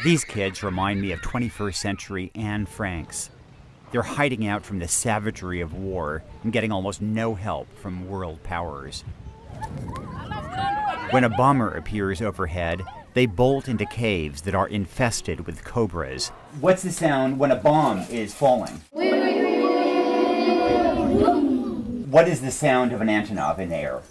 These kids remind me of 21st century Anne Franks. They're hiding out from the savagery of war and getting almost no help from world powers. When a bomber appears overhead, they bolt into caves that are infested with cobras. What's the sound when a bomb is falling? What is the sound of an Antonov in air?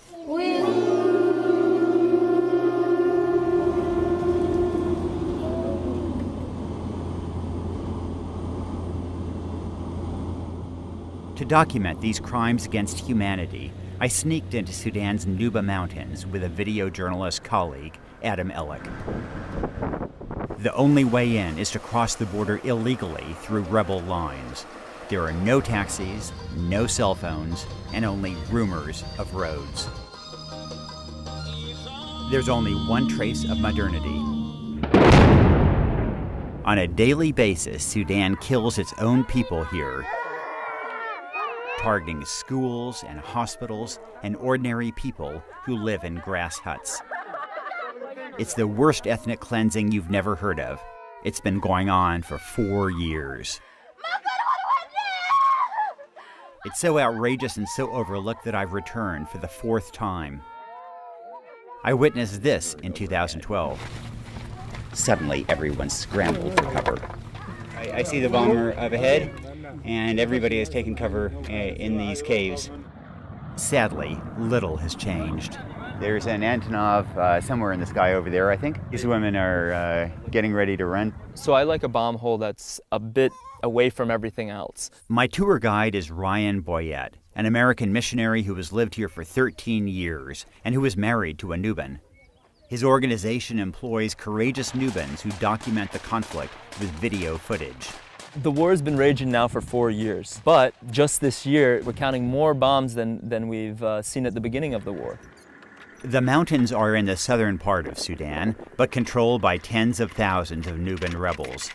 To document these crimes against humanity, I sneaked into Sudan's Nuba Mountains with a video journalist colleague, Adam Ellick. The only way in is to cross the border illegally through rebel lines. There are no taxis, no cell phones, and only rumors of roads. There's only one trace of modernity. On a daily basis, Sudan kills its own people here, targeting schools and hospitals and ordinary people who live in grass huts. It's the worst ethnic cleansing you've never heard of. It's been going on for 4 years. It's so outrageous and so overlooked that I've returned for the 4th time. I witnessed this in 2012. Suddenly, everyone scrambled for cover. I see the bomber up ahead, and everybody has taken cover in these caves. Sadly, little has changed. There's an Antonov somewhere in the sky over there, I think. These women are getting ready to run. So I like a bomb hole that's a bit away from everything else. My tour guide is Ryan Boyette, an American missionary who has lived here for 13 years and who is married to a Nuban. His organization employs courageous Nubans who document the conflict with video footage. The war has been raging now for 4 years, but just this year we're counting more bombs than we've seen at the beginning of the war. The mountains are in the southern part of Sudan, but controlled by tens of thousands of Nuban rebels.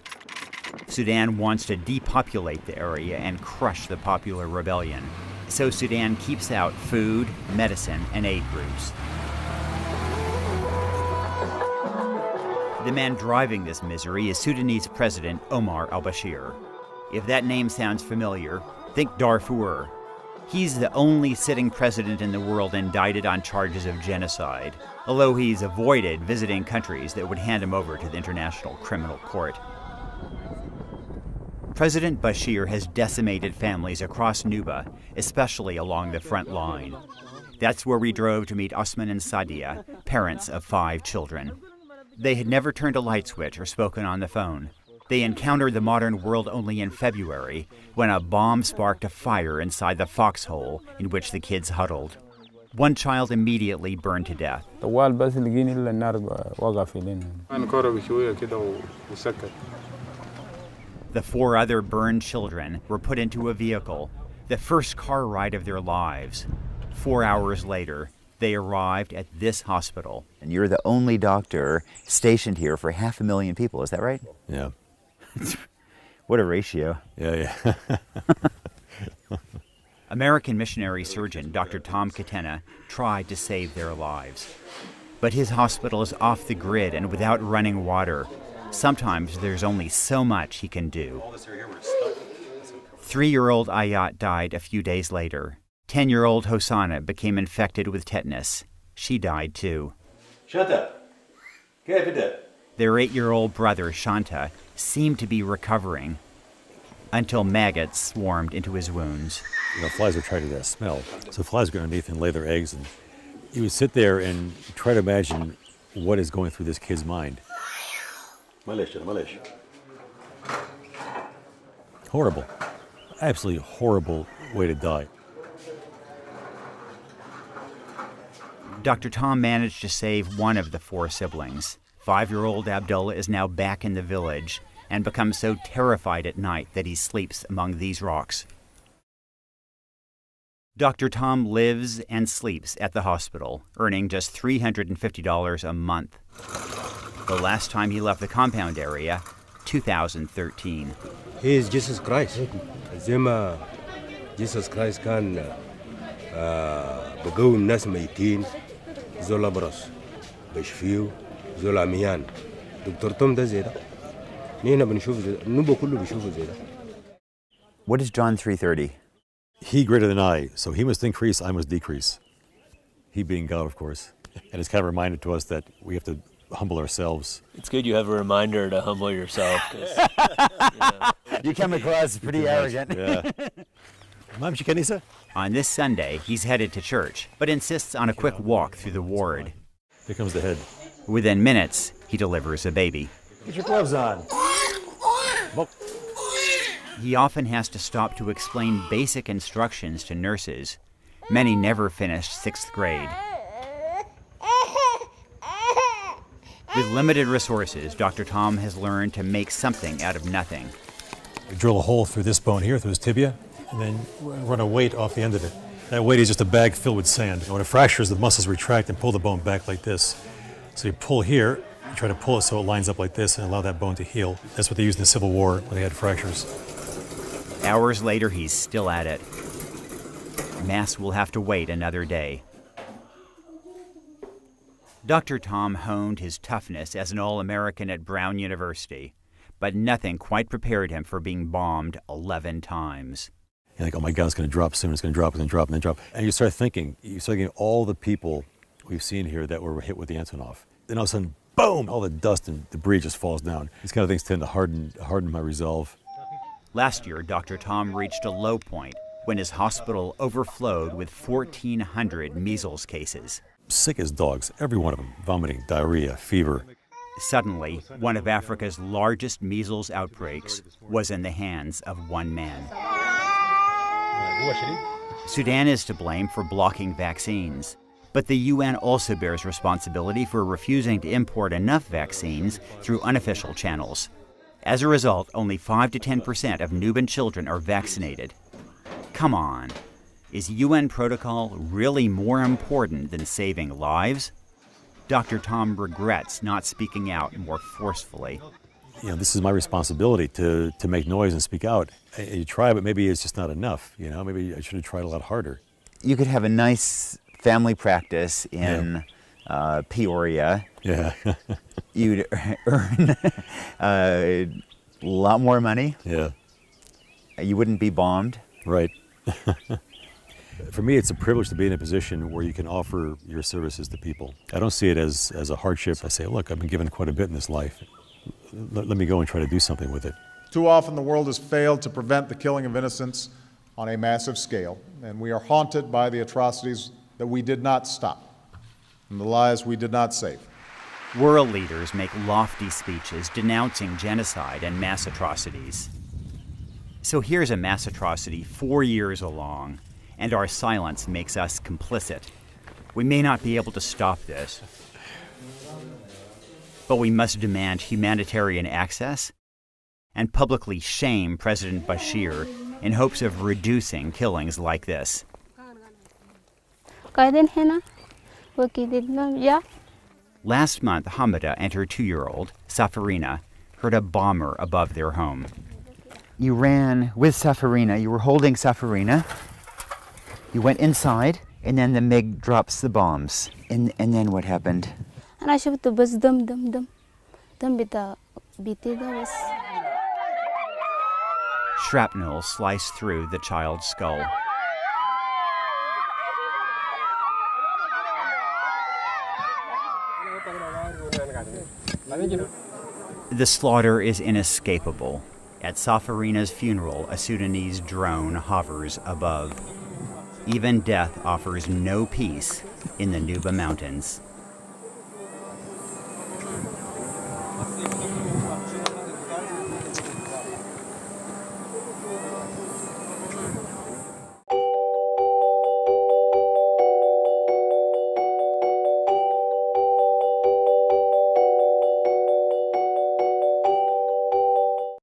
Sudan wants to depopulate the area and crush the popular rebellion. So Sudan keeps out food, medicine, and aid groups. The man driving this misery is Sudanese President Omar al-Bashir. If that name sounds familiar, think Darfur. He's the only sitting president in the world indicted on charges of genocide, although he's avoided visiting countries that would hand him over to the International Criminal Court. President Bashir has decimated families across Nuba, especially along the front line. That's where we drove to meet Osman and Sadia, parents of 5 children. They had never turned a light switch or spoken on the phone. They encountered the modern world only in February, when a bomb sparked a fire inside the foxhole in which the kids huddled. One child immediately burned to death. The 4 other burned children were put into a vehicle, the first car ride of their lives. 4 hours later, they arrived at this hospital. And you're the only doctor stationed here for 500,000 people, is that right? Yeah. What a ratio. Yeah. American missionary surgeon Dr. Tom Katena tried to save their lives. But his hospital is off the grid and without running water. Sometimes there's only so much he can do. 3-year-old Ayat died a few days later. 10-year-old Hosanna became infected with tetanus. She died too. Shanta, their 8-year-old brother, Shanta, seemed to be recovering until maggots swarmed into his wounds. Flies are attracted to that smell. So flies go underneath and lay their eggs, and you would sit there and try to imagine what is going through this kid's mind. Horrible. Absolutely horrible way to die. Dr. Tom managed to save one of the 4 siblings. 5-year-old Abdullah is now back in the village and becomes so terrified at night that he sleeps among these rocks. Dr. Tom lives and sleeps at the hospital, earning just $350 a month. The last time he left the compound area, 2013. He is Jesus Christ. Zema Jesus Christ can بقوم ناس ميتين زول أبرص بشفيو زول عميان دكتور توم ده زي ده نحن بنشوف زي ده. النوبه كله بيشوفوا زي ده. What is John 3:30? He greater than I, so he must increase, I must decrease. He being God, of course. And it's kind of a reminder to us that we have to humble ourselves. It's good you have a reminder to humble yourself. You come across pretty arrogant. Yeah. Ma'am, Chicanisa? On this Sunday, he's headed to church, but insists on a quick walk through the ward. Here comes the head. Within minutes, he delivers a baby. Get your gloves on. He often has to stop to explain basic instructions to nurses. Many never finished 6th grade. With limited resources, Dr. Tom has learned to make something out of nothing. We drill a hole through this bone here, through his tibia, and then run a weight off the end of it. That weight is just a bag filled with sand. And when it fractures, the muscles retract and pull the bone back like this. So you pull here, you try to pull it so it lines up like this and allow that bone to heal. That's what they used in the Civil War when they had fractures. Hours later, he's still at it. Mass will have to wait another day. Dr. Tom honed his toughness as an All-American at Brown University, but nothing quite prepared him for being bombed 11 times. You're like, oh my God, it's going to drop soon, it's going to drop, and then drop, and then drop. And you start thinking all the people we've seen here that were hit with the Antonov. Then all of a sudden, boom, all the dust and debris just falls down. These kind of things tend to harden my resolve. Last year, Dr. Tom reached a low point when his hospital overflowed with 1,400 measles cases. Sick as dogs, every one of them, vomiting, diarrhea, fever. Suddenly, one of Africa's largest measles outbreaks was in the hands of one man. Sudan is to blame for blocking vaccines, but the UN also bears responsibility for refusing to import enough vaccines through unofficial channels. As a result, only 5 to 10% of Nubian children are vaccinated. Come on. Is UN protocol really more important than saving lives? Dr. Tom regrets not speaking out more forcefully. This is my responsibility to make noise and speak out. You try, but maybe it's just not enough. Maybe I should have tried a lot harder. You could have a nice family practice in Peoria. Yeah. You'd earn a lot more money. Yeah. You wouldn't be bombed. Right. For me, it's a privilege to be in a position where you can offer your services to people. I don't see it as a hardship. I say, look, I've been given quite a bit in this life. Let me go and try to do something with it. Too often the world has failed to prevent the killing of innocents on a massive scale, and we are haunted by the atrocities that we did not stop and the lives we did not save. World leaders make lofty speeches denouncing genocide and mass atrocities. So here's a mass atrocity 4 years along, and our silence makes us complicit. We may not be able to stop this, but we must demand humanitarian access and publicly shame President Bashir in hopes of reducing killings like this. Last month, Hamida and her 2-year-old, Safarina, heard a bomber above their home. You ran with Safarina, you were holding Safarina. You went inside, and then the MiG drops the bombs. And then what happened? Shrapnel sliced through the child's skull. The slaughter is inescapable. At Safarina's funeral, a Sudanese drone hovers above. Even death offers no peace in the Nuba Mountains.